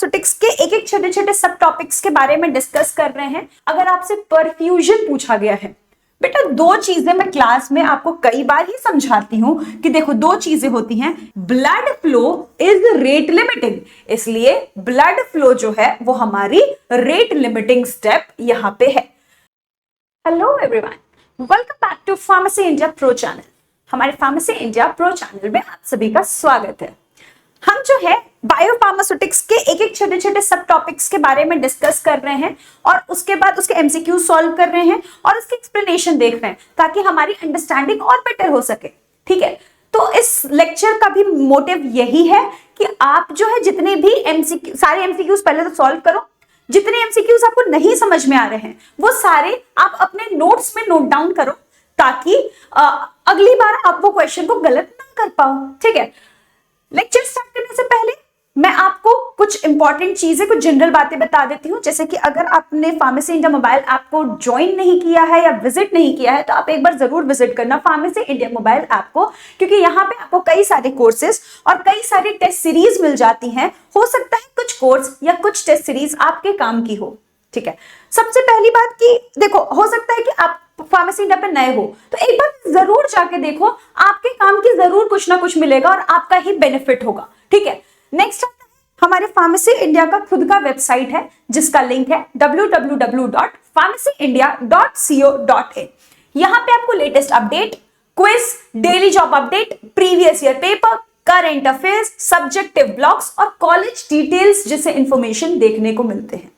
Pharmaceutics के एक एक छोटे छोटे सब टॉपिक्स के बारे में डिस्कस कर रहे हैं। अगर आपसे परफ्यूजन पूछा गया है, बेटा दो चीजें मैं क्लास में आपको कई बार ही समझाती हूं कि देखो दो चीजें होती हैं। Blood flow is rate limiting, इसलिए ब्लड फ्लो जो है वो हमारी रेट लिमिटिंग स्टेप यहां पे है। Hello everyone, welcome back to pharmacy India pro channel. हमारे फार्मेसी इंडिया प्रो चैनल में आप सभी का स्वागत है। हम जो है बायो फार्मास्यूटिक्स के एक एक छोटे छोटे सब टॉपिक्स के बारे में डिस्कस कर रहे हैं और उसके बाद उसके एमसीक्यू सॉल्व कर रहे हैं और उसकी एक्सप्लेनेशन देख रहे हैं ताकि हमारी अंडरस्टैंडिंग और बेटर हो सके। ठीक है, तो इस लेक्चर का भी मोटिव यही है कि आप जो है जितने भी एमसीक्यू, सारे एमसीक्यूज पहले तो सॉल्व करो। जितने एमसीक्यूज आपको नहीं समझ में आ रहे हैं वो सारे आप अपने नोट्स में नोट डाउन करो ताकि अगली बार आप वो क्वेश्चन को गलत ना कर पाओ। ठीक है, लेक्चर स्टार्ट करने से पहले मैं आपको कुछ इंपॉर्टेंट चीजें, कुछ जनरल बातें बता देती हूँ। जैसे कि अगर आपने फार्मेसी इंडिया मोबाइल ऐप को ज्वाइन नहीं किया है या विजिट नहीं किया है तो आप एक बार जरूर विजिट करना फार्मेसी इंडिया मोबाइल ऐप को, क्योंकि यहाँ पे आपको कई सारे कोर्सेज और कई सारी टेस्ट सीरीज मिल जाती हैं। हो सकता है कुछ कोर्स या कुछ टेस्ट सीरीज आपके काम की हो। ठीक है, सबसे पहली बात कि देखो, हो सकता है कि आप फार्मेसी इंडिया पे नए हो तो एक बार जरूर जाके देखो, आपके काम की जरूर कुछ ना कुछ मिलेगा और आपका ही बेनिफिट होगा। ठीक है, नेक्स्ट हमारे फार्मेसी इंडिया का खुद का वेबसाइट है जिसका लिंक है www.pharmacyindia.co.in। यहां पे आपको latest update, quiz, daily job update, previous year paper, current affairs, subjective blocks और कॉलेज डिटेल्स जैसे इंफॉर्मेशन देखने को मिलते हैं।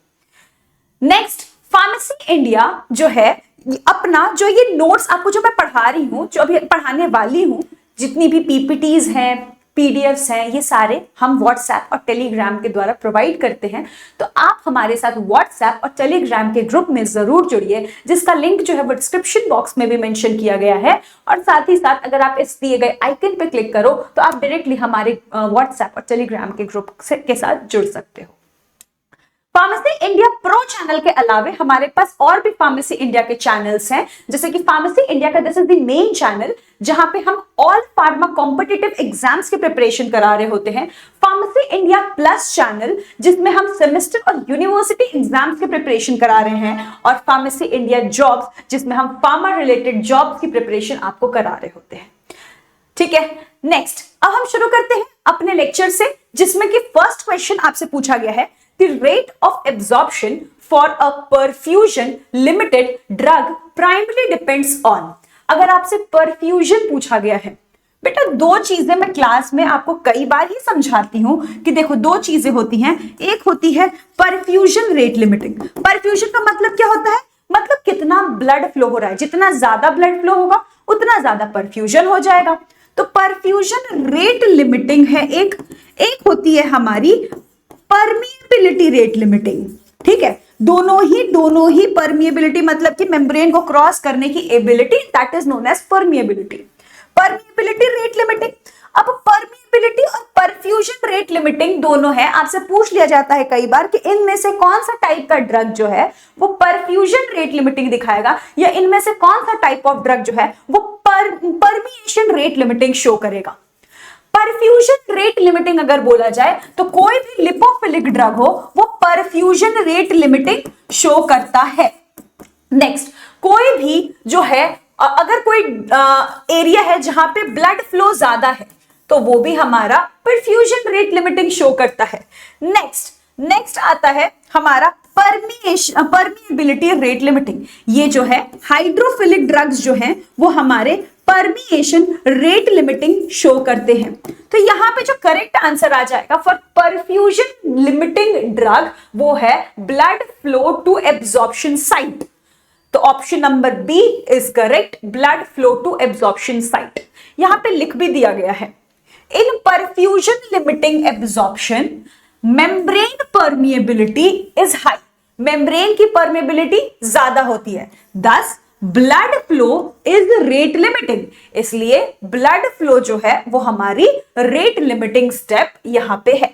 नेक्स्ट, फार्मेसी इंडिया जो है अपना जो ये नोट्स आपको जो मैं पढ़ा रही हूं, जो अभी पढ़ाने वाली हूं, जितनी भी पीपीटीज हैं, पीडीएफ्स हैं, ये सारे हम व्हाट्सएप और टेलीग्राम के द्वारा प्रोवाइड करते हैं। तो आप हमारे साथ व्हाट्सएप और टेलीग्राम के ग्रुप में जरूर जुड़िए, जिसका लिंक जो है वो डिस्क्रिप्शन बॉक्स में भी मेंशन किया गया है। और साथ ही साथ अगर आप इस दिए गए आइकन पे क्लिक करो तो आप डायरेक्टली हमारे व्हाट्सएप और टेलीग्राम के ग्रुप के साथ जुड़ सकते हो। फार्मेसी इंडिया प्रो चैनल के अलावे हमारे पास और भी फार्मेसी इंडिया के चैनल्स हैं, जैसे कि फार्मेसी इंडिया का this is the main channel जहां पे हम ऑल फार्मा कॉम्पिटिटिव एग्जाम्स की प्रिपरेशन करा रहे होते हैं। फार्मेसी इंडिया प्लस चैनल जिसमें हम सेमेस्टर और यूनिवर्सिटी एग्जाम्स की प्रिपरेशन करा रहे हैं, और फार्मेसी इंडिया जॉब्स जिसमें हम फार्मा रिलेटेड जॉब्स की प्रिपरेशन आपको करा रहे होते हैं। ठीक है, नेक्स्ट अब हम शुरू करते हैं अपने लेक्चर से, जिसमें कि फर्स्ट क्वेश्चन आपसे पूछा गया है, The rate of absorption for a perfusion limited drug primarily depends on। अगर आपसे परफ्यूजन पूछा गया है, बेटा दो चीजें मैं क्लास में आपको कई बार ही समझाती हूं कि देखो दो चीजें होती हैं। एक होती है परफ्यूजन रेट लिमिटिंग। परफ्यूजन का मतलब क्या होता है? मतलब कितना ब्लड फ्लो हो रहा है, जितना ज्यादा ब्लड फ्लो होगा उतना ज्यादा परफ्यूजन हो जाएगा। तो परफ्यूजन रेट लिमिटिंग है एक होती है हमारी परमिएबिलिटी रेट लिमिटिंग। ठीक है, दोनों ही परमिएबिलिटी मतलब कि मेम्ब्रेन को क्रॉस करने की ability, that is known as permeability rate limiting. अब परमिएबिलिटी और परफ्यूजन रेट लिमिटिंग दोनों है। आपसे पूछ लिया जाता है कई बार कि इनमें से कौन सा टाइप का ड्रग जो है वो परफ्यूजन रेट लिमिटिंग दिखाएगा, या इनमें से कौन सा टाइप ऑफ ड्रग जो है वो परमिएशन रेट लिमिटिंग शो करेगा। परफ्यूजन रेट लिमिटिंग अगर बोला जाए तो कोई भी लिपोफिलिक ड्रग हो वो परफ्यूजन रेट लिमिटिंग शो करता है। नेक्स्ट, कोई भी जो है अगर कोई एरिया है जहां पे ब्लड फ्लो ज्यादा है तो वो भी हमारा परफ्यूजन रेट लिमिटिंग शो करता है। नेक्स्ट आता है हमारा परमिएबिलिटी रेट लिमिटिंग। ये जो है हाइड्रोफिलिक ड्रग्स जो हैं वो हमारे परमिएशन रेट लिमिटिंग शो करते हैं। तो यहां पे जो करेक्ट आंसर आ जाएगा फॉर परफ्यूजन लिमिटिंग ड्रग वो है blood flow to absorption site. तो option number B is correct, blood flow to absorption site. यहां पे लिख भी दिया गया है, in perfusion limiting absorption membrane permeability is high. Membrane की परमिएबिलिटी ज्यादा होती है, thus blood flow is rate limiting. इसलिए ब्लड फ्लो जो है वो हमारी रेट लिमिटिंग स्टेप यहां पे है।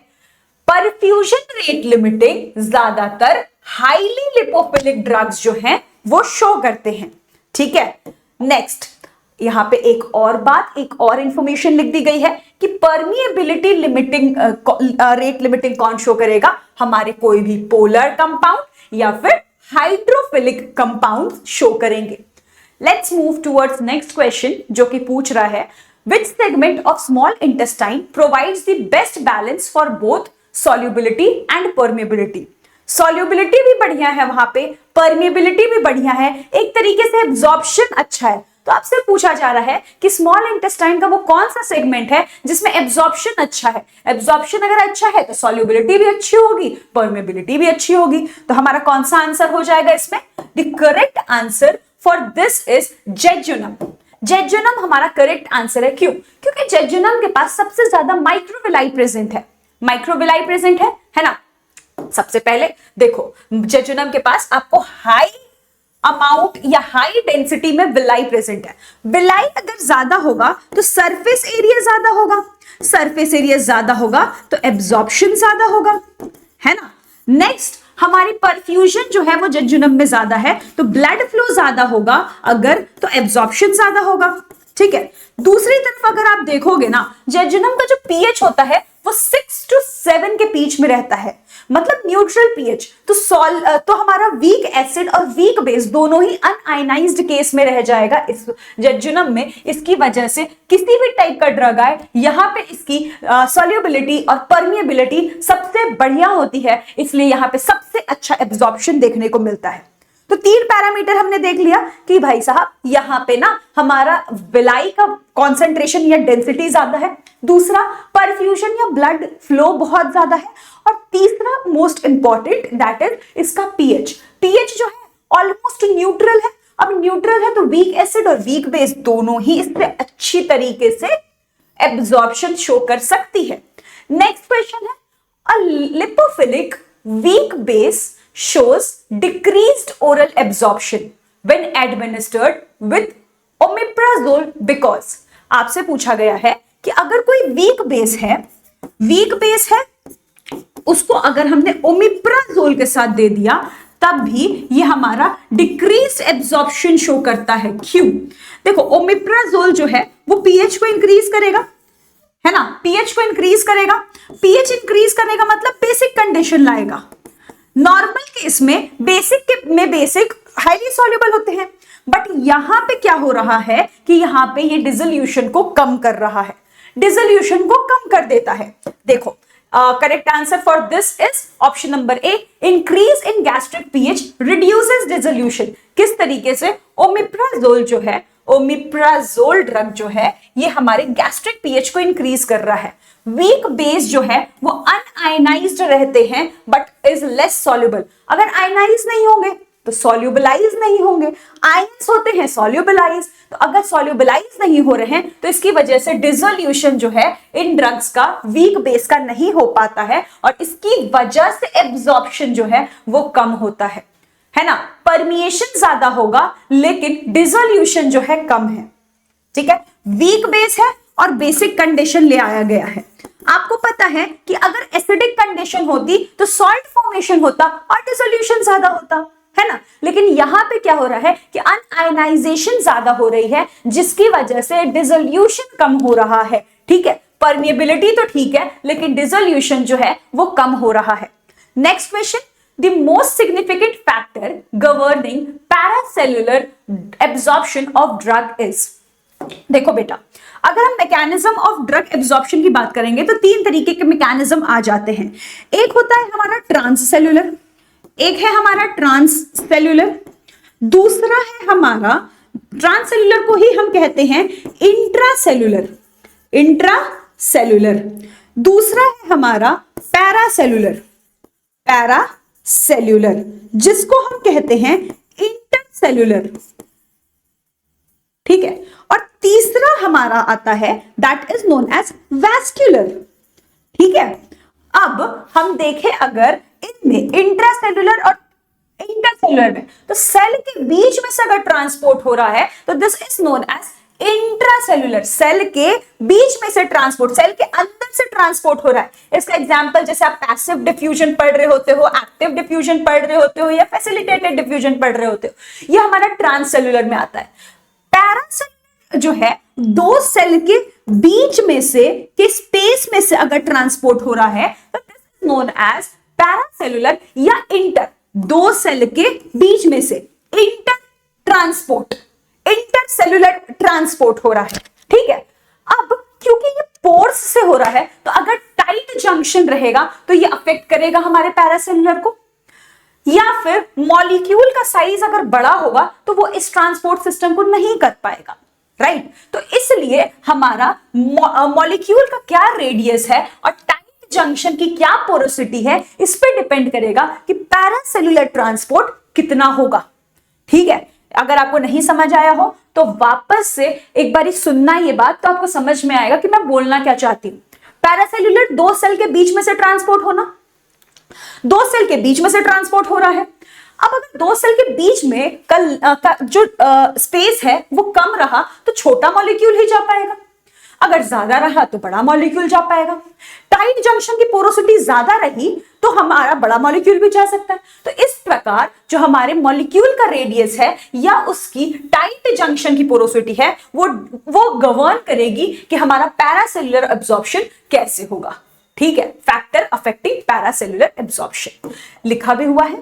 परफ्यूजन रेट लिमिटिंग ज्यादातर हाईली लिपोफिलिक ड्रग्स जो हैं वो शो करते हैं। ठीक है, नेक्स्ट यहाँ पे एक और बात, एक और इंफॉर्मेशन लिख दी गई है कि परमिएबिलिटी लिमिटिंग रेट लिमिटिंग कौन शो करेगा, हमारे कोई भी पोलर कंपाउंड या फिर हाइड्रोफिलिक कंपाउंड शो करेंगे। Let's move towards next question जो कि पूछ रहा है which segment of small intestine provides the best balance for both solubility and permeability। solubility भी बढ़िया है वहां पे, permeability भी बढ़िया है, एक तरीके से एब्जॉर्प्शन अच्छा है। तो आपसे पूछा जा रहा है कि स्मॉल इंटेस्टाइन का वो कौन सा सेगमेंट है जिसमें एब्जॉर्प्शन अच्छा है। एब्जॉर्प्शन अगर अच्छा है तो सॉल्युबिलिटी भी अच्छी होगी, परमेबिलिटी भी अच्छी होगी। तो हमारा कौन सा आंसर हो जाएगा इसमें? The correct answer for this is jejunum. Jejunum हमारा करेक्ट आंसर है। क्यों? क्योंकि जेजुनम के पास सबसे ज्यादा माइक्रोविलाई प्रेजेंट है। माइक्रोविलाई प्रेजेंट है ना। सबसे पहले देखो, जेजुनम के पास आपको हाई अमाउंट या हाई डेंसिटी में विलाई प्रेजेंट है। विलाई अगर ज्यादा होगा तो सरफेस एरिया ज्यादा होगा, सरफेस एरिया ज्यादा होगा तो एब्जॉर्प्शन ज्यादा होगा, है ना। नेक्स्ट, हमारी परफ्यूजन जो है वो जेजुनम में ज्यादा है, तो ब्लड फ्लो ज्यादा होगा अगर, तो एब्जॉर्प्शन ज्यादा होगा। ठीक है। दूसरी तरफ अगर आप देखोगे ना, जेजुनम का जो पीएच होता है वो 6 to 7 के बीच में रहता है, मतलब न्यूट्रल पीएच। तो हमारा वीक एसिड और वीक बेस दोनों ही अनआयनाइज्ड केस में रह जाएगा इस जेजुनम में। इसकी वजह से किसी भी टाइप का ड्रग आए, यहाँ पे इसकी सॉल्युबिलिटी और परमिएबिलिटी सबसे बढ़िया होती है, इसलिए यहाँ पे सबसे अच्छा एब्जॉर्प्शन देखने को मिलता है। तो 3 पैरामीटर हमने देख लिया कि भाई साहब यहाँ पे ना हमारा विलाई का कॉन्सेंट्रेशन या डेंसिटी ज्यादा है, दूसरा परफ्यूजन या ब्लड फ्लो बहुत ज्यादा है, और तीसरा मोस्ट इंपॉर्टेंट दैट इज इसका पीएच। पीएच जो है ऑलमोस्ट न्यूट्रल है। अब न्यूट्रल है तो वीक एसिड और वीक बेस दोनों ही इससे अच्छी तरीके से एब्जॉर्प्शन शो कर सकती है। नेक्स्ट क्वेश्चन है, a lipophilic weak base shows decreased oral absorption when administered with omeprazole because। आपसे पूछा गया है कि अगर कोई वीक बेस है उसको अगर हमने ओमेप्राजोल के साथ दे दिया तब भी ये हमारा डिक्रीज एब्जॉर्प्शन शो करता है। क्यों? देखो, ओमेप्राजोल जो है वो पीएच को इंक्रीज करेगा, है ना, पीएच को इंक्रीज करेगा। पीएच इंक्रीज करने का मतलब बेसिक कंडीशन लाएगा। नॉर्मल केस में बेसिक हाईली सॉल्युबल होते हैं, बट यहां पे क्या हो रहा है कि यहां पे ये डिसोल्यूशन को कम कर रहा है, डिसोल्यूशन को कम कर देता है। देखो, correct answer for this is option number A, increase in gastric pH reduces dissolution. किस तरीके से? ओमेप्राजोल जो है, ओमेप्राजोल ड्रग जो है ये हमारे गैस्ट्रिक पीएच को इंक्रीज कर रहा है। वीक बेस जो है वो अनआयनाइज्ड रहते हैं बट इज लेस सॉल्युबल। अगर आयनाइज नहीं होंगे तो सॉल्युबलाइज नहीं होंगे, आयंस होते हैं सॉल्युबलाइज। तो अगर सॉल्युबलाइज नहीं हो रहे हैं तो इसकी वजह से डिसोल्यूशन जो है इन ड्रग्स का वीक बेस का नहीं हो पाता है, और इसकी वजह से एब्जॉर्प्शन जो है वो कम होता है ना। परमिएशन ज्यादा होगा लेकिन डिसोल्यूशन जो है कम है। ठीक है, वीक बेस है और बेसिक कंडीशन ले आया गया है। आपको पता है कि अगर एसिडिक कंडीशन होती तो सॉल्ट फॉर्मेशन होता और डिसोल्यूशन ज्यादा होता, है ना। लेकिन यहां पे क्या हो रहा है कि अनआयनाइजेशन ज्यादा हो रही है जिसकी वजह से डिसोल्यूशन कम हो रहा है। ठीक है, परमिएबिलिटी तो ठीक है लेकिन डिसोल्यूशन जो है वो कम हो रहा है। Next question, the most significant factor governing paracellular absorption of drug is. देखो बेटा, अगर हम मैकेनिज्म ऑफ ड्रग एब्जॉर्प्शन की बात करेंगे तो 3 तरीके के मैकेनिज्म आ जाते हैं। एक होता है हमारा ट्रांससेल्युलर, एक है हमारा ट्रांससेल्युलर, दूसरा है हमारा, ट्रांससेल्युलर को ही हम कहते हैं इंट्रासेल्युलर, इंट्रासेल्युलर। दूसरा है हमारा पैरासेल्युलर, पैरासेल्युलर, जिसको हम कहते हैं इंटरसेल्युलर। ठीक है, और तीसरा हमारा आता है that is known as vascular. ठीक है, अब हम देखें अगर इनमें इंट्रासेल्युलर और इंटरसेल्युलर में, तो सेल के बीच में से अगर ट्रांसपोर्ट हो रहा है तो this is known as intracellular. Cell के बीच में से ट्रांसपोर्ट, सेल के अंदर से ट्रांसपोर्ट हो रहा है। इसका एग्जांपल जैसे आप पैसिव डिफ्यूजन पढ़ रहे होते हो, एक्टिव डिफ्यूजन पढ़ रहे होते हो या फैसिलिटेटेड डिफ्यूजन पढ़ रहे होते हो, ये हमारा ट्रांससेल्युलर में आता है। पैरासेल्युलर जो है दो सेल के बीच में से के स्पेस में से अगर ट्रांसपोर्ट हो रहा है तो this is known as paracellular या इंटर, दो सेल के बीच में से इंटर ट्रांसपोर्ट, इंटरसेल्युलर ट्रांसपोर्ट हो रहा है। ठीक है, अब क्योंकि ये पोर्स से हो रहा है तो अगर टाइट जंक्शन रहेगा तो ये अफेक्ट करेगा हमारे पैरासेल्युलर को, या फिर मॉलिक्यूल का साइज अगर बड़ा होगा तो वो इस ट्रांसपोर्ट सिस्टम को नहीं कर पाएगा, राइट। तो इसलिए हमारा मॉलिक्यूल का क्या रेडियस है और टाइट जंक्शन की क्या पोरोसिटी है इस पे डिपेंड करेगा कि पैरासेल्युलर ट्रांसपोर्ट कितना होगा। ठीक है, अगर आपको नहीं समझ आया हो तो वापस से एक बारी सुनना ये बात, तो आपको समझ में आएगा कि मैं बोलना क्या चाहती हूं। पैरासेल्युलर दो सेल के बीच में से ट्रांसपोर्ट होना, दो सेल के बीच में से ट्रांसपोर्ट हो रहा है। अब अगर दो सेल के बीच में जो स्पेस है वो कम रहा तो छोटा मॉलिक्यूल ही जा पाएगा, अगर ज्यादा रहा तो बड़ा मॉलिक्यूल जा पाएगा। टाइट जंक्शन की पोरोसिटी ज्यादा रही तो हमारा बड़ा मॉलिक्यूल भी जा सकता है। तो इस प्रकार जो हमारे मॉलिक्यूल का रेडियस है या उसकी टाइट जंक्शन की पोरोसिटी है वो गवर्न करेगी कि हमारा पैरासेल्युलर एब्जॉर्प्शन कैसे होगा। ठीक है, फैक्टर अफेक्टिंग पैरासेल्युलर एब्जॉर्प्शन लिखा भी हुआ है।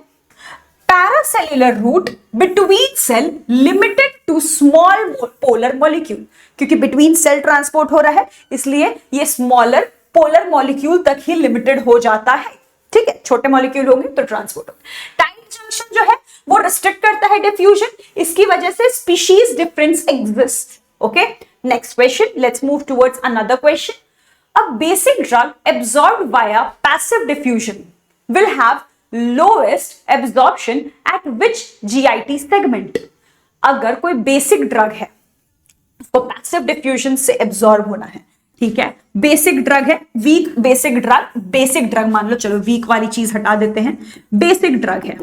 Paracellular route between cell limited to small polar molecule, क्योंकि बिटवीन सेल ट्रांसपोर्ट हो रहा है इसलिए ये स्मॉलर पोलर मॉलिक्यूल तक ही लिमिटेड हो जाता है। ठीक है, छोटे मॉलिक्यूल होंगे तो ट्रांसपोर्ट होगा। टाइट जंक्शन जो है वो रिस्ट्रिक्ट करता है डिफ्यूजन, इसकी वजह से species difference exist. Okay, next question, let's move towards another question. A basic drug absorbed via passive diffusion will have lowest absorption at which GIT segment? अगर कोई बेसिक ड्रग है उसको पैसिव डिफ्यूजन से absorb होना है, ठीक है, basic drug है, वीक बेसिक ड्रग मान लो, चलो वीक वाली चीज हटा देते हैं, बेसिक ड्रग है,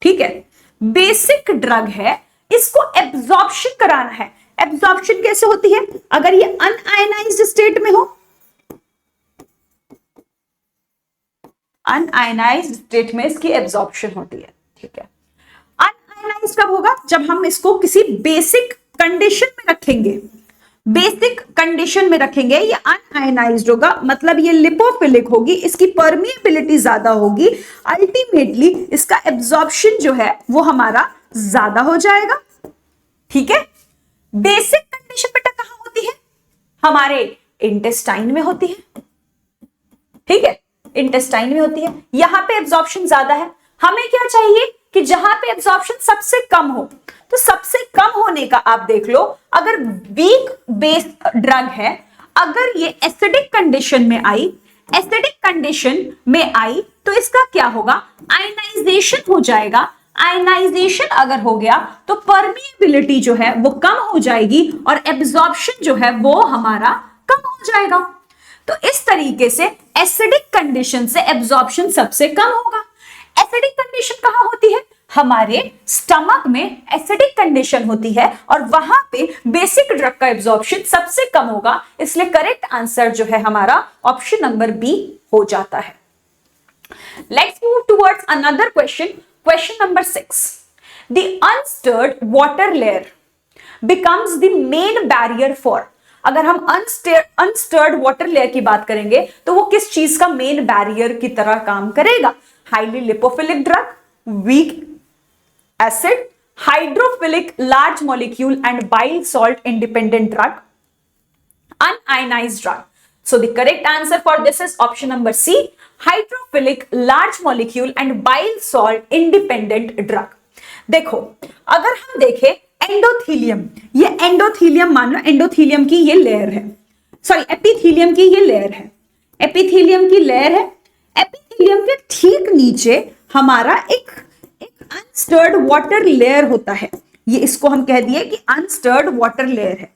ठीक है, बेसिक ड्रग है, इसको एब्जॉर्प्शन कराना है। एब्जॉर्प्शन कैसे होती है? अगर ये अनआयनाइज्ड स्टेट में हो, अनआयनाइज्ड स्टेट में इसकी एब्जॉर्प्शन होती है। ठीक है, अनआयनाइज्ड कब होगा? जब हम इसको किसी बेसिक कंडीशन में रखेंगे, बेसिक कंडीशन में रखेंगे, ये अनआयनाइज्ड होगा, मतलब ये लिपोफिलिक होगी, इसकी परमिएबिलिटी ज्यादा होगी, अल्टीमेटली इसका एब्जॉर्प्शन जो है वो हमारा ज्यादा हो जाएगा। ठीक है, बेसिक कंडीशन बेटा कहां होती है? हमारे इंटेस्टाइन में होती है। ठीक है, इंटेस्टाइन में होती है, यहां पे एब्जॉर्प्शन ज्यादा है। हमें क्या चाहिए कि जहां पे एब्जॉर्प्शन सबसे कम हो, तो सबसे कम होने का आप देख लो, अगर वीक बेस ड्रग है, अगर ये एसिडिक कंडीशन में आई, एसिडिक कंडीशन में आई तो इसका क्या होगा? आयनाइजेशन हो जाएगा। आयनाइजेशन अगर हो गया तो परमिएबिलिटी जो है वो कम हो जाएगी और एब्जॉर्प्शन जो है वो हमारा कम हो जाएगा। तो इस तरीके से एसिडिक कंडीशन से एब्जॉर्प्शन सबसे कम होगा। एसिडिक कंडीशन कहां होती है? हमारे स्टमक में एसिडिक कंडीशन होती है और वहां पे बेसिक ड्रग का एब्जॉर्प्शन सबसे कम होगा, इसलिए करेक्ट आंसर जो है हमारा ऑप्शन नंबर बी हो जाता है। Let's move towards another question, question number 6। The unstirred water layer becomes the main barrier for, अगर हम अनस्टर्ड वाटर लेयर की बात करेंगे तो वो किस चीज का मेन बैरियर की तरह काम करेगा? Highly lipophilic drug, weak acid, hydrophilic large molecule and bile salt independent drug, un-ionised drug. So the correct answer for this is option number C, hydrophilic large molecule and bile salt independent drug। देखो, अगर हम देखें endothelium, ये endothelium मान लो, endothelium की ये layer है, sorry epithelium की ये लेयर है, एपिथीलियम की लेयर है, एपिथीलियम के ठीक नीचे हमारा एक अनस्टर्ड वाटर लेयर होता है, ये इसको हम कह दिए कि अनस्टर्ड वाटर लेयर है।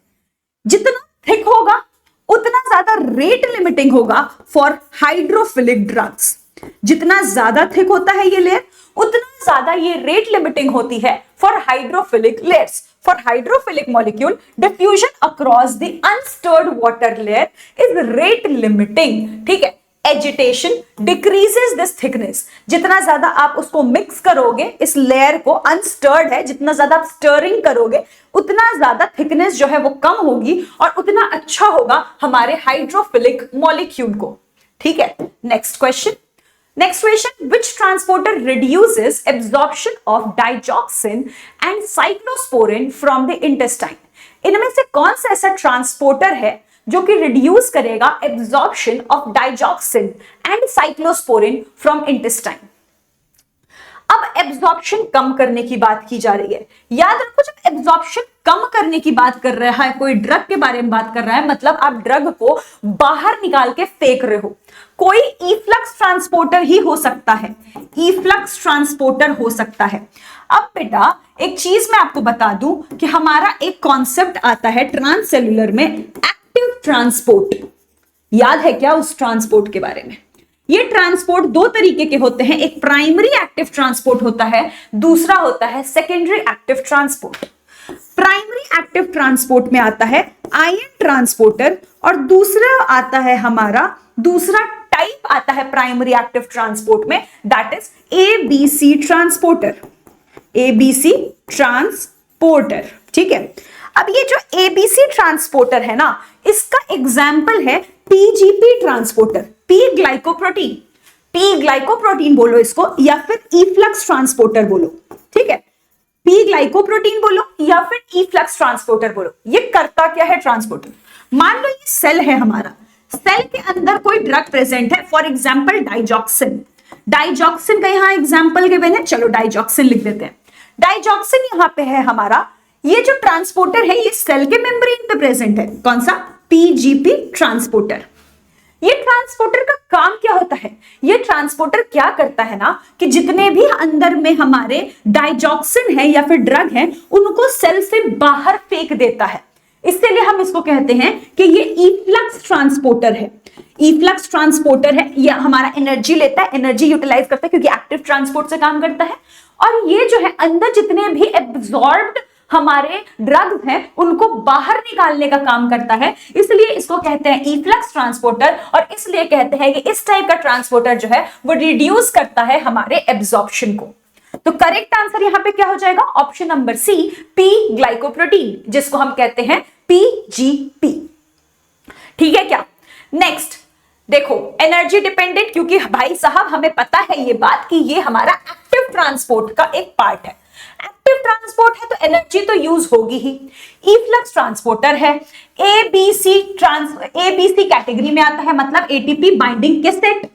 जितना थिक होगा उतना ज्यादा रेट लिमिटिंग होगा फॉर हाइड्रोफिलिक ड्रग्स। जितना ज्यादा थिक होता है ये लेयर उतना ज्यादा ये रेट लिमिटिंग होती है for hydrophilic layers. For hydrophilic molecule diffusion across the unstirred water layer is rate limiting. ठीक है, एजिटेशन डिक्रीजेस दिस थिकनेस। जितना ज्यादा आप उसको मिक्स करोगे, इस लेयर को, अनस्टर्ड है, जितना ज्यादा आप स्टरिंग करोगे उतना ज्यादा थिकनेस जो है वो कम होगी और उतना अच्छा होगा हमारे हाइड्रोफिलिक मॉलिक्यूल को। ठीक है, next question, which transporter reduces absorption of digoxin and cyclosporin from the intestine? इनमें से कौन सा ऐसा ट्रांसपोर्टर है जो कि रिड्यूस करेगा absorption of digoxin and cyclosporin from intestine? अब एब्जॉर्प्शन कम करने की बात की जा रही है। याद रखो, जब एब्जॉर्प्शन कम करने की बात कर रहा है, कोई ड्रग के बारे में बात कर रहा है, मतलब आप ड्रग को बाहर निकाल के फेंक रहे हो। कोई इफ्लक्स ट्रांसपोर्टर ही हो सकता है, इफ्लक्स ट्रांसपोर्टर हो सकता है। अब बेटा एक चीज मैं आपको बता दूं कि हमारा एक कॉन्सेप्ट आता है ट्रांससेल्यूलर में, एक्टिव ट्रांसपोर्ट। याद है क्या उस ट्रांसपोर्ट के बारे में? ये ट्रांसपोर्ट दो तरीके के होते हैं, एक प्राइमरी एक्टिव ट्रांसपोर्ट होता है, दूसरा होता है secondary active transport. Primary active transport में आता है आयन ट्रांसपोर्टर और दूसरा आता है हमारा, दूसरा टाइप आता है प्राइमरी एक्टिव ट्रांसपोर्ट में, that is ABC transporter, ABC transporter. ठीक है, अब ये जो एबीसी ट्रांसपोर्टर है ना, इसका एग्जाम्पल है PGP transporter, P glycoprotein, P glycoprotein बोलो इसको, या फिर इफ्लक्स ट्रांसपोर्टर बोलो। ठीक है, पी ग्लाइकोप्रोटीन बोलो या फिर इफ्लक्स ट्रांसपोर्टर बोलो। ये करता क्या है ट्रांसपोर्टर? मान लो ये सेल है हमारा, सेल के अंदर कोई ड्रग प्रेजेंट है, फॉर एग्जांपल डाइजॉक्सिन। डाइजॉक्सिन का यहां एग्जांपल गिवन है, चलो डाइजॉक्सिन लिख देते हैं। डाइजॉक्सिन यहां पे है हमारा, ये जो ट्रांसपोर्टर है ये सेल के मेम्ब्रेन पे प्रेजेंट है, कौन सा? PGP transporter. ये ट्रांसपोर्टर का काम क्या होता है? ये ट्रांसपोर्टर क्या करता है ना कि जितने भी अंदर में हमारे डाइजॉक्सिन है या फिर ड्रग है, उनको सेल से बाहर फेंक देता है। इसलिए हम इसको कहते हैं कि ये इफ्लक्स ट्रांसपोर्टर है। इफ्लक्स ट्रांसपोर्टर है, ये हमारा एनर्जी लेता है, एनर्जी यूटिलाइज करता है क्योंकि एक्टिव ट्रांसपोर्ट से काम करता है। और ये जो है अंदर जितने भी एब्जॉर्ब्ड हमारे ड्रग्स हैं उनको बाहर निकालने का काम करता है, इसलिए इसको कहते हैं इफ्लक्स ट्रांसपोर्टर। और इसलिए कहते हैं कि इस टाइप का ट्रांसपोर्टर जो है वो रिड्यूस करता है हमारे एब्जॉर्प्शन को। तो करेक्ट आंसर यहां पे क्या हो जाएगा? Option number C, P glycoprotein, जिसको हम कहते हैं पीजीपी। ठीक है क्या? नेक्स्ट देखो, एनर्जी डिपेंडेंट, क्योंकि भाई साहब हमें पता है ये बात कि ये हमारा एक्टिव ट्रांसपोर्ट का एक पार्ट है। एक्टिव ट्रांसपोर्ट है तो एनर्जी तो यूज होगी ही। इफ्लक्स ट्रांसपोर्टर है, एबीसी कैटेगरी में आता है, मतलब एटीपी बाइंडिंग के सेट।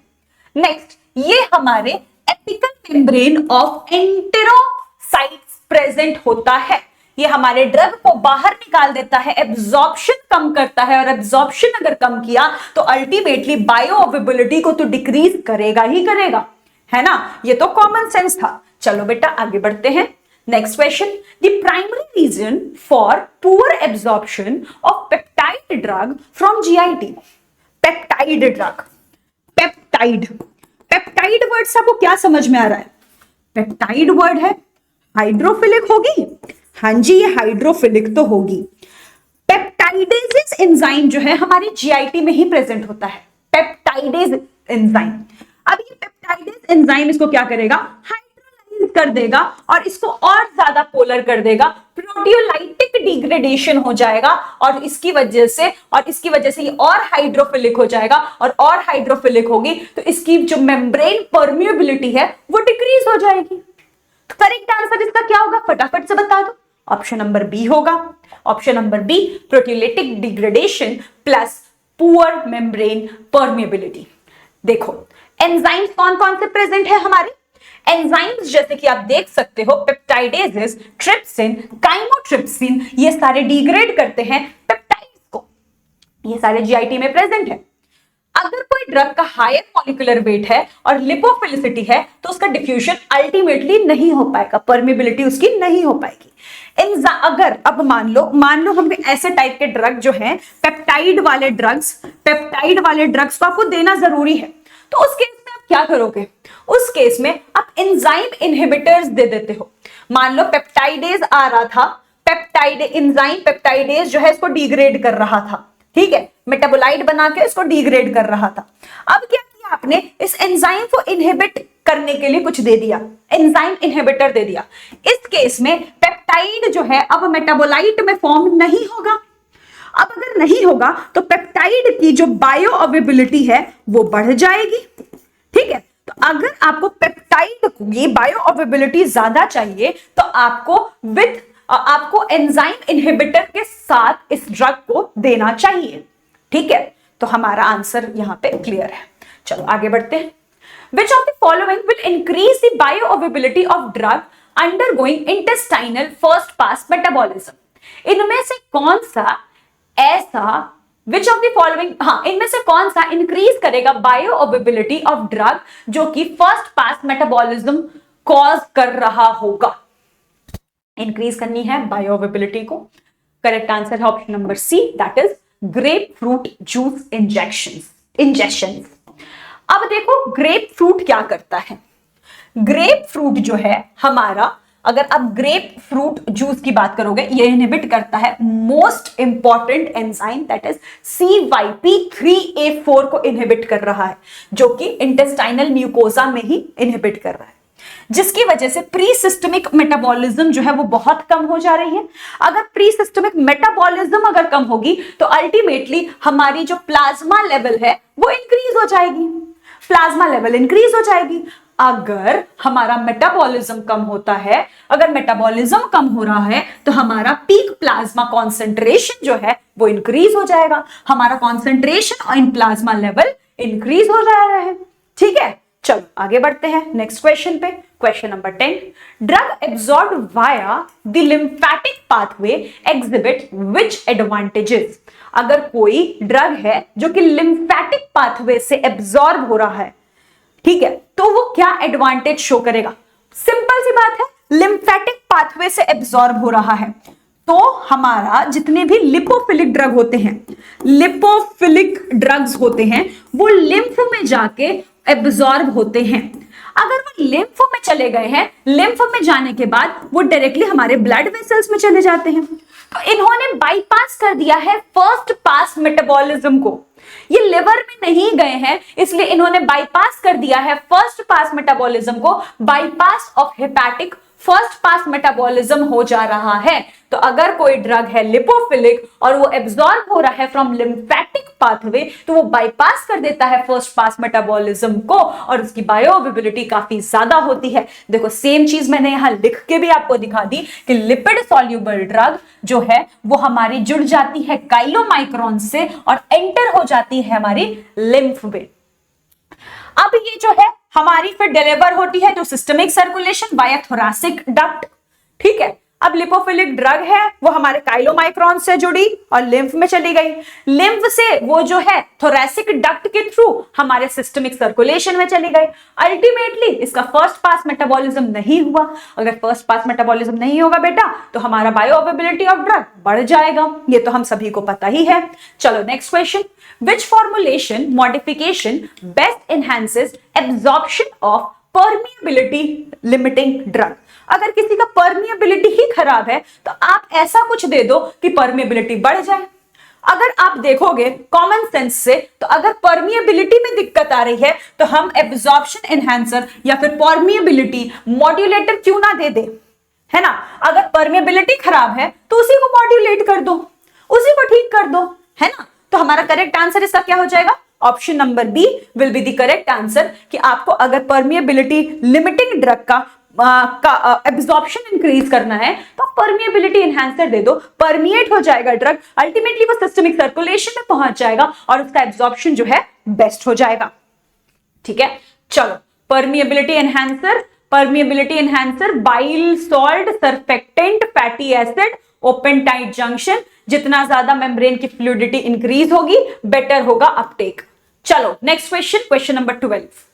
नेक्स्ट, ये हमारे एपिकल मेम्ब्रेन ऑफ एंटेरोसाइट्स प्रेजेंट होता है। ये हमारे ड्रग को बाहर निकाल देता है, एब्जॉर्प्शन कम करता है, और एब्जॉर्प्शन अगर कम किया तो अल्टीमेटली बायोअवेलेबिलिटी को तो डिक्रीज करेगा ही करेगा, है ना? ये तो कॉमन सेंस था। चलो बेटा आगे बढ़ते हैं। Next question, the primary reason for poor absorption of peptide drug from GIT. Peptide drug, peptide, peptide word से आपको क्या समझ में आ रहा है? पेप्टाइड वर्ड है, हाइड्रोफिलिक होगी। हाँ जी, ये हाइड्रोफिलिक तो होगी। पेप्टाइडेज एंजाइम जो है हमारी जीआईटी में ही प्रेजेंट होता है, पेप्टाइडेज एंजाइम। अब ये पेप्टाइडेज एंजाइम इसको क्या करेगा? हाइड्रोलाइज कर देगा और इसको और ज्यादा पोलर कर देगा, प्रोटियोलाइटिक डिग्रेडेशन हो जाएगा और इसकी वजह से ये और हाइड्रोफिलिक हो जाएगा, और हाइड्रोफिलिक होगी तो इसकी जो मेम्ब्रेन परमिएबिलिटी है वो डिक्रीज हो जाएगी। तो करेक्ट आंसर इसका क्या होगा? फटाफट से बता दो। ऑप्शन नंबर बी होगा। Option number B, proteolytic degradation plus poor membrane permeability. देखो एंजाइम्स कौन कौन से प्रेजेंट है हमारे? एंजाइम्स जैसे कि आप देख सकते हो, पेप्टाइडेजेस, ट्रिप्सिन, काइमोट्रिप्सिन, ये सारे डिग्रेड करते हैं पेप्टाइड्स को। ये सारे जीआईटी में प्रेजेंट है। अगर कोई ड्रग का हायर मॉलिक्यूलर वेट है और लिपोफिलिसिटी है तो उसका डिफ्यूजन अल्टीमेटली नहीं हो पाएगा, परमिएबिलिटी उसकी नहीं हो पाएगी। अगर अब मान लो हम ऐसे टाइप के ड्रग जो हैं, पेप्टाइड वाले ड्रग्स को आपको देना जरूरी है, तो उस केस में आप क्या करोगे? उस केस में आप एंजाइम इनहिबिटर्स दे देते हो। मान लो पेप्टाइडेज आ रहा था, एंजाइम पेप्टाइडेज जो है इसको डिग्रेड कर रहा था, ठीक है, मेटाबोलाइट बना के इसको डिग्रेड कर रहा था। अब क्या किया आपने? इस एंजाइम को इनहिबिट करने के लिए कुछ दे दिया, एंजाइम इनहिबिटर दे दिया। इस केस में पेप्टाइड जो है अब मेटाबोलाइट में फॉर्म नहीं होगा। अब अगर नहीं होगा तो पेप्टाइड की जो बायो अवेबिलिटी है वो बढ़ जाएगी। ठीक है, तो अगर आपको पेप्टाइड की बायो अवेबिलिटी ज्यादा चाहिए तो आपको एंजाइम इनहिबिटर के साथ इस ड्रग को देना चाहिए। ठीक है, तो हमारा आंसर यहां पे क्लियर है। चलो आगे बढ़ते हैं। Which of the following will increase the bioavailability of drug undergoing intestinal first pass metabolism? इनमें से कौन सा ऐसा which of the following इनमें से कौन सा इंक्रीज करेगा bioavailability of drug जो कि फर्स्ट पास मेटाबॉलिज्म कॉज कर रहा होगा? इंक्रीज करनी है बायोअवेबिलिटी को। करेक्ट आंसर है option number C, that is grapefruit juice injection. अब देखो ग्रेप फ्रूट क्या करता है। ग्रेप फ्रूट जो है हमारा, अगर आप ग्रेप फ्रूट जूस की बात करोगे, ये इनहिबिट करता है most important enzyme that is CYP3A4 को इनहिबिट कर रहा है, जो कि इंटेस्टाइनल म्यूकोजा में ही इनहिबिट कर रहा है, जिसकी वजह से प्री सिस्टमिक मेटाबॉलिज्म जो है वो बहुत कम हो जा रही है। अगर प्री सिस्टमिक मेटाबॉलिज्म अगर कम होगी तो अल्टीमेटली हमारी जो प्लाज्मा लेवल है वो इंक्रीज हो जाएगी, प्लाज्मा लेवल इंक्रीज हो जाएगी। अगर हमारा मेटाबॉलिज्म कम होता है, अगर मेटाबॉलिज्म कम हो रहा है तो हमारा पीक प्लाज्मा कॉन्सेंट्रेशन जो है वो इंक्रीज हो जाएगा, हमारा concentration in plasma level increase हो जा रहा है। ठीक है, चलो आगे बढ़ते हैं नेक्स्ट क्वेश्चन पे। Question number 10, drug absorbed via the lymphatic pathway exhibit which advantages? अगर कोई ड्रग है जो कि लिम्फेटिक पाथवे से एब्सॉर्ब हो रहा है, ठीक है, तो वो क्या एडवांटेज शो करेगा? सिंपल सी बात है, लिम्फेटिक पाथवे से एब्सॉर्ब हो रहा है तो हमारा जितने भी लिपोफिलिक ड्रग होते हैं, लिपोफिलिक ड्रग्स होते हैं, वो लिम्फ में जाके एब्सॉर्ब होते हैं। अगर वो लिम्फ में चले गए हैं, लिम्फ में जाने के बाद वो डायरेक्टली हमारे ब्लड वेसल्स में चले जाते हैं। तो इन्होंने बाईपास कर दिया है फर्स्ट पास मेटाबॉलिज्म को। ये लिवर में नहीं गए हैं, इसलिए इन्होंने बाईपास कर दिया है फर्स्ट पास मेटाबॉलिज्म को। Bypass of hepatic first pass metabolism हो जा रहा है। तो अगर कोई ड्रग है लिपोफिलिक और वो एब्सॉर्ब हो रहा है फ्रॉम लिम्फेटिक पाथवे, तो वो बाईपास कर देता है फर्स्ट पास मेटाबॉलिज्म को और उसकी बायोअवेबिलिटी काफी ज्यादा होती है। देखो सेम चीज मैंने यहां लिख के भी आपको दिखा दी कि लिपिड सॉल्युबल ड्रग जो है वो हमारी जुड़ जाती है काइलोमाइक्रोन से और एंटर हो जाती है हमारी लिम्फ में। अब ये जो है हमारी फिर डिलीवर होती है to systemic circulation via thoracic duct. ठीक है, अब लिपोफिलिक ड्रग है वो हमारे काइलोमाइक्रोन से जुड़ी और लिम्फ में चली गई, लिम्फ से वो जो है थोरैसिक डक्ट के थ्रू हमारे सिस्टमिक सर्कुलेशन में चली गई। अल्टीमेटली इसका फर्स्ट पास मेटाबॉलिज्म नहीं हुआ। अगर फर्स्ट पास मेटाबॉलिज्म नहीं होगा बेटा तो हमारा बायोअवेबिलिटी ऑफ ड्रग बढ़ जाएगा, ये तो हम सभी को पता ही है। चलो next question, which formulation modification best enhances absorption of permeability limiting drug? अगर किसी का परमिएबिलिटी ही खराब है तो आप ऐसा कुछ दे दो कि परमिएबिलिटी बढ़ जाए। अगर आप देखोगे कॉमन सेंस से तो अगर परमिएबिलिटी में दिक्कत आ रही है तो हम एब्जॉर्प्शन एनहांसर या फिर परमिएबिलिटी मॉड्यूलेटर क्यों ना दे दे, है ना। अगर परमिएबिलिटी खराब है तो उसी को मॉड्यूलेट कर दो, उसी को ठीक कर दो, है ना। तो हमारा करेक्ट आंसर इसका क्या हो जाएगा? Option number B will be the correct answer कि आपको अगर परमिएबिलिटी लिमिटिंग ड्रग का एब्जॉर्प्शन इंक्रीज करना है तो परमिएबिलिटी एनहांसर दे दो, परमिएट हो जाएगा ड्रग, अल्टीमेटली वो सिस्टमिक सर्कुलेशन में पहुंच जाएगा और उसका एब्जॉर्प्शन जो है बेस्ट हो जाएगा। ठीक है, चलो permeability enhancer bile salt surfactant fatty acid open tight junction, जितना ज्यादा मेम्ब्रेन की फ्लूइडिटी इंक्रीज होगी बेटर होगा अपटेक। चलो next question, question number 12,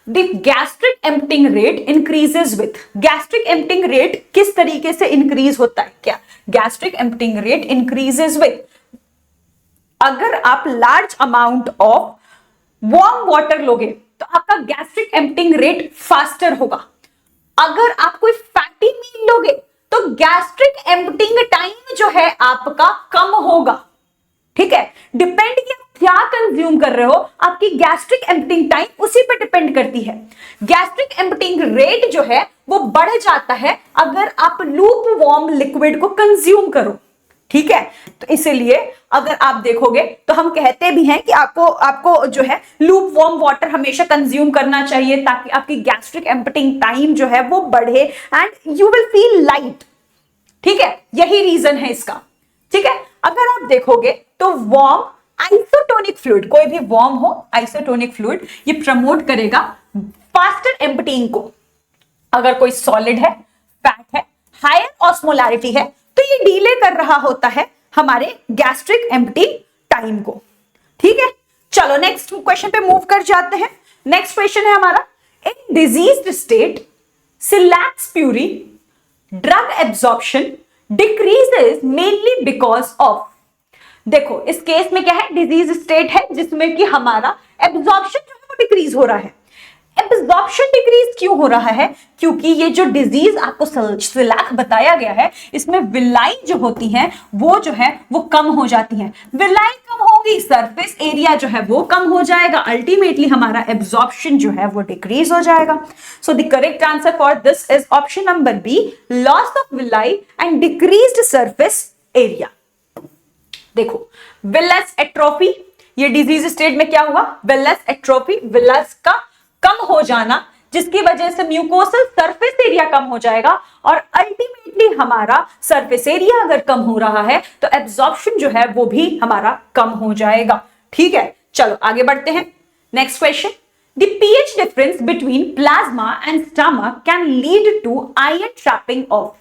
the gastric emptying rate increases with. Gastric emptying rate किस तरीके से इंक्रीज होता है? क्या gastric emptying rate increases with, अगर आप large amount of warm water लोगे तो आपका गैस्ट्रिक एम्प्टिंग रेट फास्टर होगा। अगर आप कोई फैटी मील लोगे तो गैस्ट्रिक एम्प्टिंग टाइम जो है आपका कम होगा। ठीक है, डिपेंड किया क्या कंज्यूम कर रहे हो, आपकी गैस्ट्रिक एम्प्टिंग टाइम उसी पे डिपेंड करती है। गैस्ट्रिक एम्प्टिंग रेट जो है वो बढ़ जाता है अगर आप लूप वार्म लिक्विड को कंज्यूम करो, ठीक है। तो इसीलिए अगर आप देखोगे तो हम कहते भी हैं कि आपको जो है लूप वार्म वाटर हमेशा कंज्यूम करना चाहिए ताकि आपकी गैस्ट्रिक एम्प्टिंग टाइम जो है वो बढ़े and you will feel light, ठीक है। यही रीजन है इसका, ठीक है। अगर आप देखोगे तो वार्म आइसोटोनिक फ्लूइड, कोई भी वार्म हो आइसोटोनिक फ्लूइड, ये प्रमोट करेगा फास्टर एम्प्टिंग को। अगर कोई सॉलिड है, फैट है, हायर ऑस्मोलैरिटी है, तो ये डिले कर रहा होता है हमारे गैस्ट्रिक एम्प्टिंग टाइम को, ठीक है। चलो नेक्स्ट क्वेश्चन पे मूव कर जाते हैं। नेक्स्ट क्वेश्चन है हमारा, in diseased state celiac sprue drug absorption decreases mainly because of. देखो इस केस में क्या है, डिजीज स्टेट है जिसमें कि हमारा एब्जॉर्प्शन जो है वो डिक्रीज हो रहा है। एब्जॉर्प्शन डिक्रीज क्यों हो रहा है, क्योंकि ये जो डिजीज आपको सिलैक बताया गया है इसमें विलाई जो होती है वो जो है वो कम हो जाती है। विलाई कम होगी, सरफेस एरिया जो है वो कम हो जाएगा, अल्टीमेटली हमारा एब्जॉर्प्शन जो है वो डिक्रीज हो जाएगा। So the correct answer for this is option number B, loss of villi and decreased surface area. देखो विलस एट्रोफी, ये डिजीज स्टेट में क्या हुआ, विलस एट्रोफी, विलस का कम हो जाना जिसकी वजह से म्यूकोसल सरफेस एरिया कम हो जाएगा और अल्टीमेटली हमारा सरफेस एरिया अगर कम हो रहा है तो एब्जॉर्प्शन जो है वो भी हमारा कम हो जाएगा, ठीक है। चलो आगे बढ़ते हैं। Next question, the pH difference between plasma and stomach can lead to ion trapping of.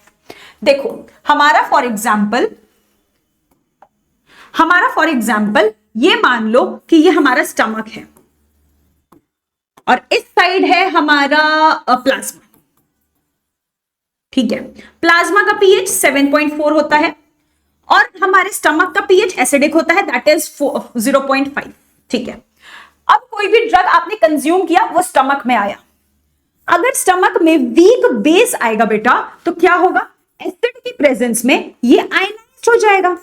देखो हमारा फॉर एग्जाम्पल ये मान लो कि ये हमारा स्टमक है और इस साइड है हमारा प्लाज्मा, ठीक है। प्लाज्मा का पीएच 7.4 होता है और हमारे स्टमक का पीएच एसिडिक होता है, दैट इज 0.5, ठीक है। अब कोई भी ड्रग आपने कंज्यूम किया वो स्टमक में आया, अगर स्टमक में वीक बेस आएगा बेटा तो क्या होगा, एसिड की प्रेजेंस में ये आयनाइज्ड हो जाएगा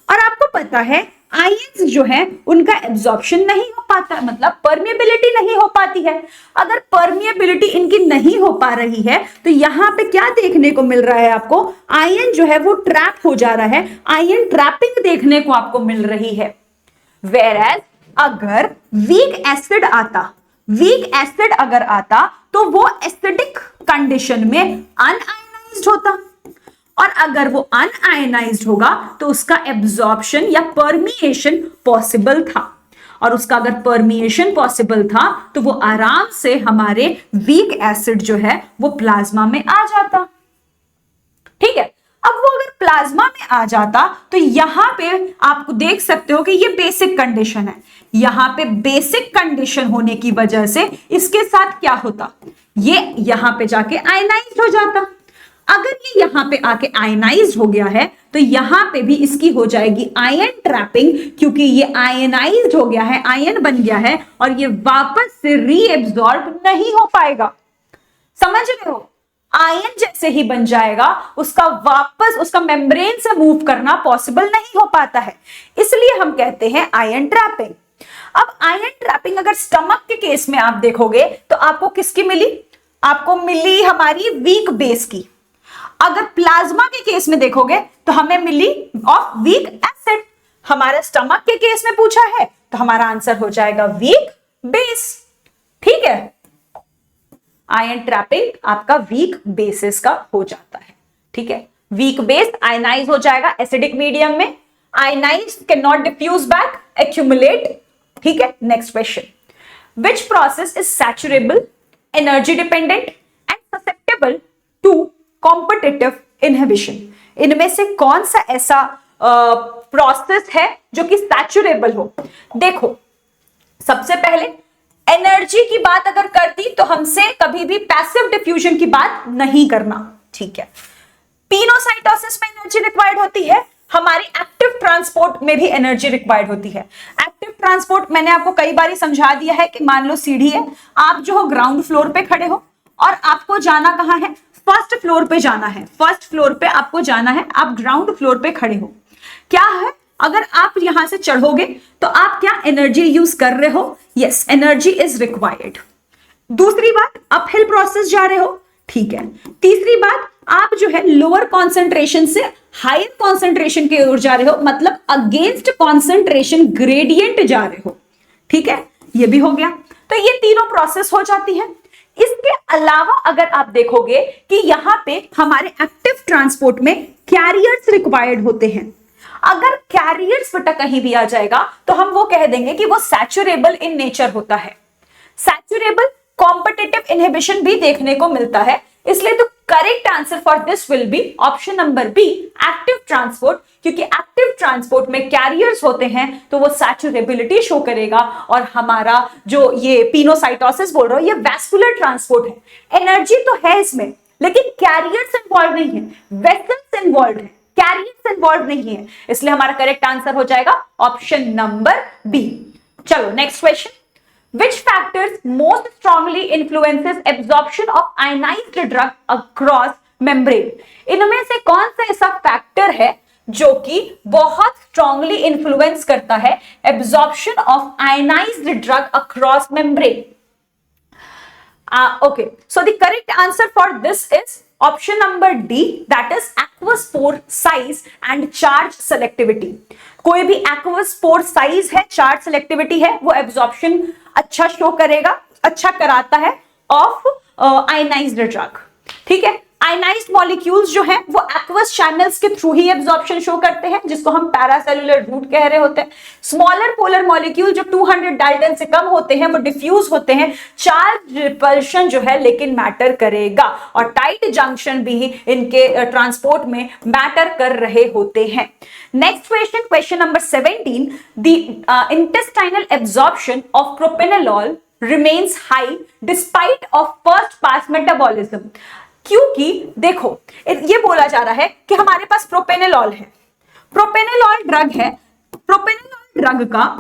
और आपको पता है आयंस जो है उनका एब्जॉर्प्शन नहीं हो पाता, मतलब परमिएबिलिटी नहीं हो पाती है। अगर परमिएबिलिटी इनकी नहीं हो पा रही है तो यहां पे क्या देखने को मिल रहा है आपको, आयन जो है वो ट्रैप हो जा रहा है, आयन ट्रैपिंग देखने को आपको मिल रही है। वेयरएज अगर वीक एसिड अगर आता तो वो एसिडिक कंडीशन में अनआयनाइज्ड होता और अगर वो अनआयनाइज्ड होगा तो उसका एब्जॉर्प्शन या परमिएशन पॉसिबल था और उसका अगर परमिएशन पॉसिबल था तो वो आराम से हमारे वीक एसिड जो है वो प्लाज्मा में आ जाता, ठीक है। अब वो अगर प्लाज्मा में आ जाता तो यहां पे आप देख सकते हो कि ये बेसिक कंडीशन है, यहां पे बेसिक कंडीशन होने की वजह से इसके साथ क्या होता, ये यहां पे जाके आयनाइज्ड हो जाता। अगर ये यहां पे आके आयनाइज्ड हो गया है तो यहां पे भी इसकी हो जाएगी आयन ट्रैपिंग, क्योंकि ये आयनाइज्ड हो गया है, आयन बन गया है और ये वापस से रीएब्सॉर्ब नहीं हो पाएगा। समझ रहे हो, आयन जैसे ही बन जाएगा उसका वापस उसका मेम्ब्रेन से मूव करना पॉसिबल नहीं हो पाता है, इसलिए हम कहते हैं आयन ट्रैपिंग। अब आयन ट्रैपिंग अगर स्टमक के केस में आप देखोगे तो आपको किसकी मिली, आपको मिली हमारी वीक बेस की। अगर प्लाज्मा के केस में देखोगे तो हमें मिली ऑफ वीक एसिड। हमारे स्टमक के केस में पूछा है तो हमारा आंसर हो जाएगा वीक बेस, ठीक है। आयन ट्रैपिंग आपका वीक बेसिस का हो जाता है, ठीक है। वीक बेस आयनाइज हो जाएगा एसिडिक मीडियम में, ionize can not diffuse back, accumulate, ठीक है। Next question, which process is saturable, energy dependent and susceptible to competitive inhibition. इनमें से कौन सा ऐसा प्रोसेस है जो कि सैचुरेबल हो। देखो सबसे पहले एनर्जी की बात अगर करती तो हमसे कभी भी पैसिव डिफ्यूजन की बात नहीं करना, ठीक है। पिनोसाइटोसिस में एनर्जी रिक्वायर्ड होती है, हमारी एक्टिव ट्रांसपोर्ट में भी एनर्जी रिक्वायर्ड होती है। एक्टिव ट्रांसपोर्ट मैंने आपको कई बार समझा दिया है कि मान लो सीढ़ी है, आप जो हो ग्राउंड फ्लोर पे खड़े हो और आपको जाना कहां है, फर्स्ट फ्लोर पे जाना है, फर्स्ट फ्लोर पे आपको जाना है, आप ग्राउंड फ्लोर पे खड़े हो, क्या है अगर आप यहां से चढ़ोगे तो आप क्या एनर्जी यूज कर रहे हो? Yes, energy is required. दूसरी बात, अपहिल प्रोसेस जा रहे हो, ठीक है। तीसरी बात, आप जो है लोअर कॉन्सेंट्रेशन से हायर कॉन्सेंट्रेशन की ओर जा रहे हो, मतलब अगेंस्ट कॉन्सेंट्रेशन ग्रेडियंट जा रहे हो, ठीक है, ये भी हो गया। तो ये तीनों प्रोसेस हो जाती है। इसके अलावा अगर आप देखोगे कि यहां पे हमारे एक्टिव ट्रांसपोर्ट में कैरियर्स रिक्वायर्ड होते हैं। अगर कैरियर्स बेटा कहीं भी आ जाएगा तो हम वो कह देंगे कि वो सैचुरेबल इन नेचर होता है। सैचुरेबल कॉम्पिटिटिव इनहिबिशन भी देखने को मिलता है, इसलिए तो correct answer for this will be option number B, active transport, क्योंकि एक्टिव ट्रांसपोर्ट में कैरियर्स होते हैं तो वो सैचुरेबिलिटी शो करेगा। और हमारा जो ये पिनोसाइटोसिस बोल रहा हूं, ये वैस्कुलर ट्रांसपोर्ट है। एनर्जी तो है इसमें, लेकिन कैरियर्स इन्वॉल्व नहीं है, वेसल्स इन्वॉल्व है, कैरियर्स इन्वॉल्व नहीं है, इसलिए हमारा करेक्ट आंसर हो जाएगा ऑप्शन नंबर बी। चलो next question. Which factors most strongly influences absorption of ionized drug across membrane? इनमें से कौन सा ऐसा फैक्टर है जो कि बहुत स्ट्रांगली इन्फ्लुएंस करता है absorption of ionised drug across membrane? Okay, so the correct answer for this is option number D, that is aqueous pore size and charge selectivity. कोई भी aqueous pore size है, charge selectivity है, वो absorption अच्छा show करेगा, अच्छा कराता है ऑफ आयनाइज्ड ड्रग, ठीक है। आयनाइज्ड मॉलिक्यूल्स जो हैं वो एक्वस चैनल्स के थ्रू ही एब्जॉर्प्शन शो करते हैं, जिसको हम पैरासेल्युलर रूट कह रहे होते हैं। स्मॉलर पोलर मॉलिक्यूल जो 200 डाल्टन से कम होते हैं वो डिफ्यूज होते हैं, चार्ज रिपल्शन जो है लेकिन मैटर करेगा, और टाइट जंक्शन भी इनके ट्रांसपोर्ट में मैटर कर रहे होते हैं। Next question, question number 17, the intestinal absorption of propranolol remains high despite of first pass metabolism। क्योंकि देखो ये बोला जा रहा है कि हमारे पास प्रोपेनोलॉल है, प्रोपेनोलॉल ड्रग है,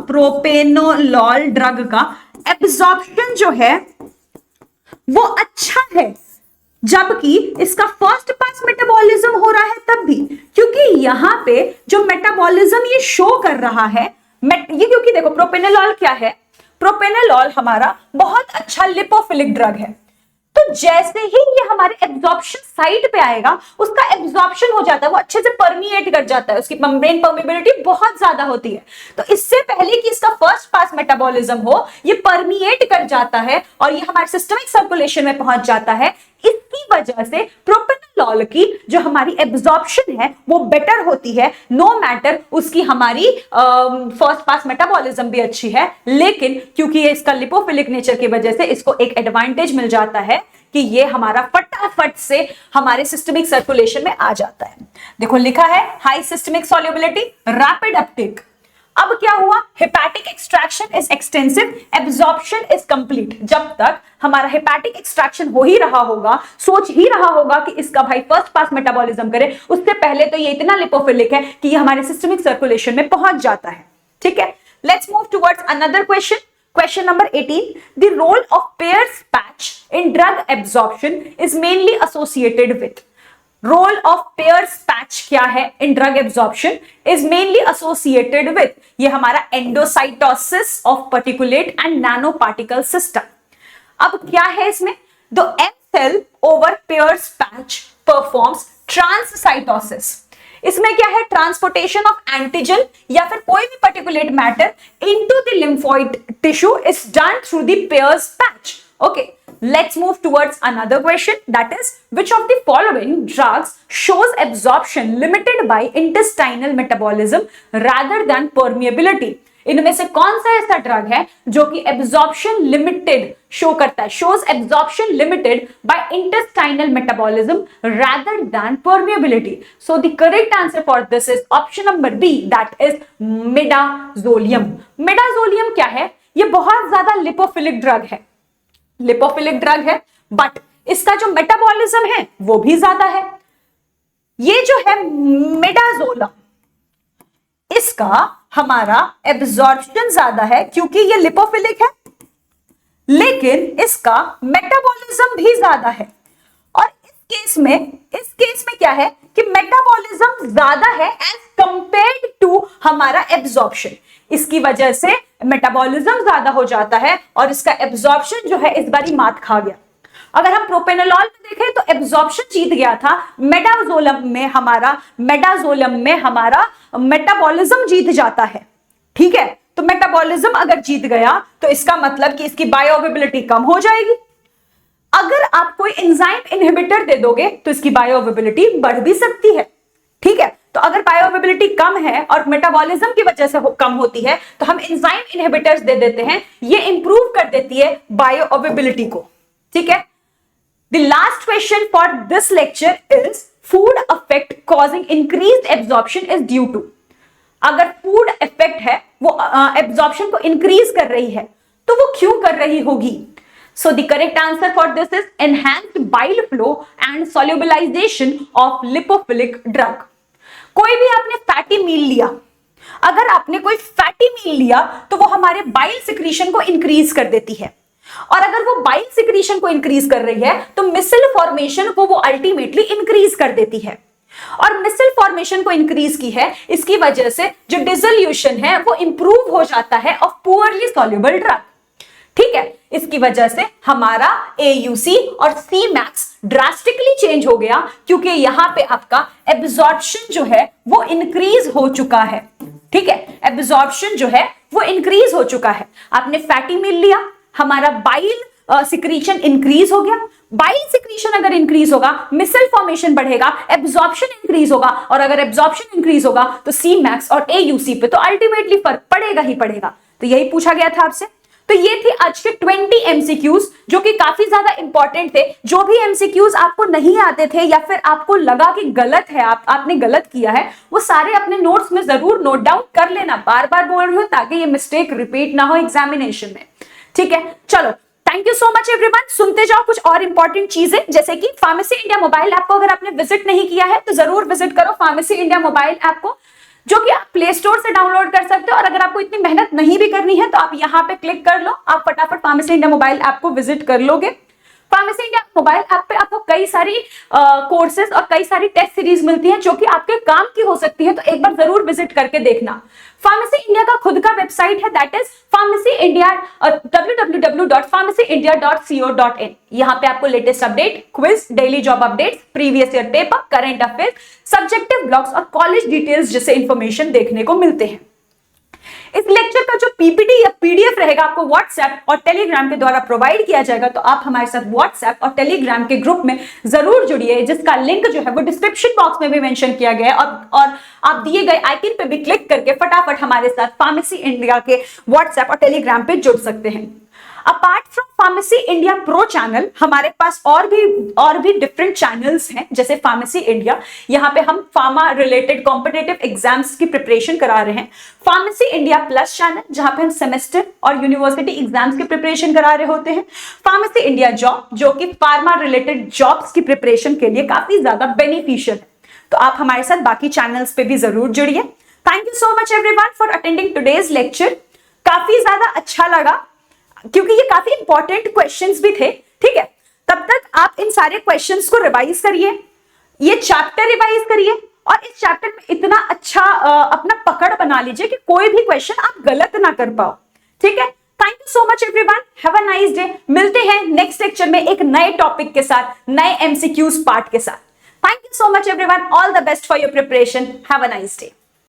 प्रोपेनोलॉल ड्रग का एब्जॉर्प्शन जो है वो अच्छा है, जबकि इसका फर्स्ट पास मेटाबॉलिज्म हो रहा है तब भी, क्योंकि यहां पे जो मेटाबॉलिज्म ये शो कर रहा है ये, क्योंकि देखो प्रोपेनोलॉल क्या है, प्रोपेनोलॉल हमारा बहुत अच्छा लिपोफिलिक ड्रग है। तो जैसे ही ये हमारे एब्जॉर्प्शन साइट पे आएगा उसका एब्जॉर्प्शन हो जाता है, वो अच्छे से परमिएट कर जाता है, उसकी मेम्ब्रेन परमिएबिलिटी बहुत ज्यादा होती है। तो इससे पहले कि इसका फर्स्ट पास मेटाबॉलिज्म हो ये परमिएट कर जाता है और ये हमारे सिस्टमिक सर्कुलेशन में पहुंच जाता है। इसकी वजह से प्रोपेनोलॉल की जो हमारी एब्जॉर्प्शन है वो बेटर होती है, नो मैटर उसकी हमारी फर्स्ट पास मेटाबॉलिज्म भी अच्छी है, लेकिन क्योंकि ये इसका लिपोफिलिक नेचर की वजह से इसको एक एडवांटेज मिल जाता है कि ये हमारा फटाफट से हमारे सिस्टमिक सर्कुलेशन में आ जाता है। देखो लिखा है high systemic solubility, rapid Uptake. अब क्या हुआ, hepatic extraction is extensive, absorption is complete. जब तक हमारा हेपेटिक एक्सट्रैक्शन हो ही रहा होगा, सोच ही रहा होगा कि इसका भाई फर्स्ट पास मेटाबॉलिज्म करे, उससे पहले तो ये इतना लिपोफिलिक है कि ये हमारे सिस्टमिक सर्कुलेशन में पहुंच जाता है, ठीक है। Let's move towards another question, question number 18, the role of Peyer's patch in drug absorption is mainly associated with. Role of Peyer's patch क्या है in drug absorption, is mainly associated with, ये हमारा endocytosis of particulate and nano particle system. अब क्या है इसमें, the M cell over Peyer's patch performs transcytosis. इसमें क्या है, ट्रांसपोर्टेशन ऑफ एंटीजन या फिर कोई भी particulate matter into the lymphoid tissue is done through the pairs patch. Okay, let's move towards another question, that is, which of the following drugs shows absorption limited by intestinal metabolism rather than permeability? इनमें से कौन सा ऐसा drug है जो कि absorption limited show करता है, shows absorption limited by intestinal metabolism rather than permeability? So the correct answer for this is option number B, that is midazolam. Midazolam क्या है, ये बहुत ज्यादा लिपोफिलिक ड्रग है, लिपोफिलिक ड्रग है, बट इसका जो मेटाबॉलिज्म है वो भी ज्यादा है। ये जो है मिडाजोलम, इसका हमारा एब्जॉर्प्शन ज्यादा है क्योंकि ये लिपोफिलिक है, लेकिन इसका मेटाबॉलिज्म भी ज्यादा है। और इस केस में क्या है कि मेटाबॉलिज्म ज्यादा है एज कंपेयर्ड टू हमारा एब्जॉर्प्शन। इसकी वजह से मेटाबॉलिज्म ज्यादा हो जाता है और इसका एब्जॉर्प्शन जो है इस बारी मात खा गया। अगर हम प्रोपेनोलॉल में देखें तो एब्जॉर्प्शन जीत गया था, मेडाजोलम में हमारा मेटाबॉलिज्म जीत जाता है। ठीक है, तो मेटाबॉलिज्म अगर जीत गया तो इसका मतलब कि इसकी बायोअवेबिलिटी कम हो जाएगी। अगर आप कोई एंजाइम इनहिबिटर दे दोगे तो इसकी बायोअवेबिलिटी बढ़ भी सकती है। ठीक है, तो अगर बायोअवेबिलिटी कम है और मेटाबॉलिज्म की वजह से कम होती है तो हम एंजाइम इनहिबिटर्स दे देते हैं, ये इंप्रूव कर देती है बायोअवेबिलिटी को। ठीक है, the last question for this lecture is food effect causing increased absorption is due to. अगर फूड इफेक्ट है वो एब्जॉर्प्शन को इंक्रीज कर रही है तो वो क्यों कर रही होगी? So the correct answer for this is enhanced bile flow and solubilization of lipophilic drug. कोई भी आपने फैटी मील लिया, अगर आपने कोई फैटी मील लिया तो वो हमारे बाइल सिक्रीशन को इंक्रीज कर देती है, और अगर वो बाइल सिक्रीशन को इंक्रीज कर रही है तो मिसल फॉर्मेशन को वो अल्टीमेटली इंक्रीज कर देती है। और मिसल फॉर्मेशन को इंक्रीज की है, इसकी वजह से जो डिसोल्यूशन है वो इंप्रूव हो जाता है ऑफ पुअरली सॉल्युबल ड्रग। ठीक है, इसकी वजह से हमारा AUC और Cmax ड्रास्टिकली चेंज हो गया, क्योंकि यहां पे आपका एब्जॉर्प्शन जो है वो इंक्रीज हो चुका है। ठीक है, एब्जॉर्प्शन जो है वो इंक्रीज हो चुका है। आपने फैटी मील लिया, हमारा बाइल सिक्रीशन इंक्रीज हो गया। बाइल सिक्रीशन अगर इंक्रीज होगा, मिसल फॉर्मेशन बढ़ेगा, एब्जॉर्प्शन इंक्रीज होगा, और अगर एब्जॉर्प्शन इंक्रीज होगा तो Cmax और AUC पे तो अल्टीमेटली फर्क पड़ेगा ही पड़ेगा। तो यही पूछा गया था आपसे। तो ये थी आज के 20 MCQs जो कि काफी ज्यादा इंपॉर्टेंट थे। जो भी MCQs आपको नहीं आते थे या फिर आपको लगा कि गलत है, आपने गलत किया है, वो सारे अपने नोट्स में जरूर नोट डाउन कर लेना। बार बार बोल रही हूं ताकि ये मिस्टेक रिपीट ना हो एग्जामिनेशन में। ठीक है, चलो thank you so much everyone. सुनते जाओ कुछ और इंपॉर्टेंट चीजें, जैसे कि फार्मेसी इंडिया मोबाइल ऐप को अगर आपने विजिट नहीं किया है तो जरूर विजिट करो फार्मेसी इंडिया मोबाइल ऐप को, जो कि आप प्ले स्टोर से डाउनलोड कर सकते हो। और अगर आपको इतनी मेहनत नहीं भी करनी है तो आप यहाँ पे क्लिक कर लो, आप फटाफट फार्मेसी इंडिया मोबाइल ऐप को विजिट कर लोगे। फार्मेसी इंडिया मोबाइल ऐप पे आपको कई सारी कोर्सेज और कई सारी टेस्ट सीरीज मिलती हैं जो कि आपके काम की हो सकती है, तो एक बार जरूर विजिट करके देखना। फार्मेसी इंडिया का खुद का वेबसाइट है, that is pharmacy India www.pharmacyindia.co.in। यहाँ पे आपको latest update, quiz, daily job updates, previous year paper, current affairs, subjective blogs और कॉलेज डिटेल्स जैसे इंफॉर्मेशन देखने को मिलते हैं। इस लेक्चर का जो पीपीटी या पीडीएफ रहेगा आपको व्हाट्सएप और टेलीग्राम के द्वारा प्रोवाइड किया जाएगा, तो आप हमारे साथ व्हाट्सएप और टेलीग्राम के ग्रुप में जरूर जुड़िए, जिसका लिंक जो है वो डिस्क्रिप्शन बॉक्स में भी मेंशन किया गया है, और आप दिए गए आइकन पे भी क्लिक करके फटाफट हमारे साथ फार्मेसी इंडिया के व्हाट्सएप और टेलीग्राम पे जुड़ सकते हैं। Apart from pharmacy India pro channel, हमारे पास और भी डिफरेंट चैनल्स हैं, जैसे फार्मेसी इंडिया, यहाँ पे हम फार्मा रिलेटेड कॉम्पिटिटिव एग्जाम्स की प्रिपरेशन करा रहे हैं। फार्मेसी इंडिया प्लस चैनल, जहां पे हम सेमेस्टर और यूनिवर्सिटी एग्जाम्स की प्रिपरेशन करा रहे होते हैं। फार्मेसी इंडिया जॉब, जो कि फार्मा रिलेटेड जॉब्स की प्रिपरेशन के लिए काफी ज्यादा बेनिफिशियल है। तो आप हमारे साथ बाकी चैनल्स पे भी जरूर जुड़िए। Thank you so much everyone for attending today's lecture. काफी ज्यादा अच्छा लगा क्योंकि ये काफी इंपॉर्टेंट क्वेश्चंस भी थे। ठीक है, तब तक आप इन सारे क्वेश्चंस को रिवाइज करिए, ये चैप्टर रिवाइज करिए, और इस चैप्टर में इतना अच्छा अपना पकड़ बना लीजिए कि कोई भी क्वेश्चन आप गलत ना कर पाओ। ठीक है, thank you so much everyone, have a nice day. मिलते हैं नेक्स्ट लेक्चर में एक नए टॉपिक के साथ, नए MCQs पार्ट के साथ। Thank you so much everyone, all the best for your preparation, have a nice day.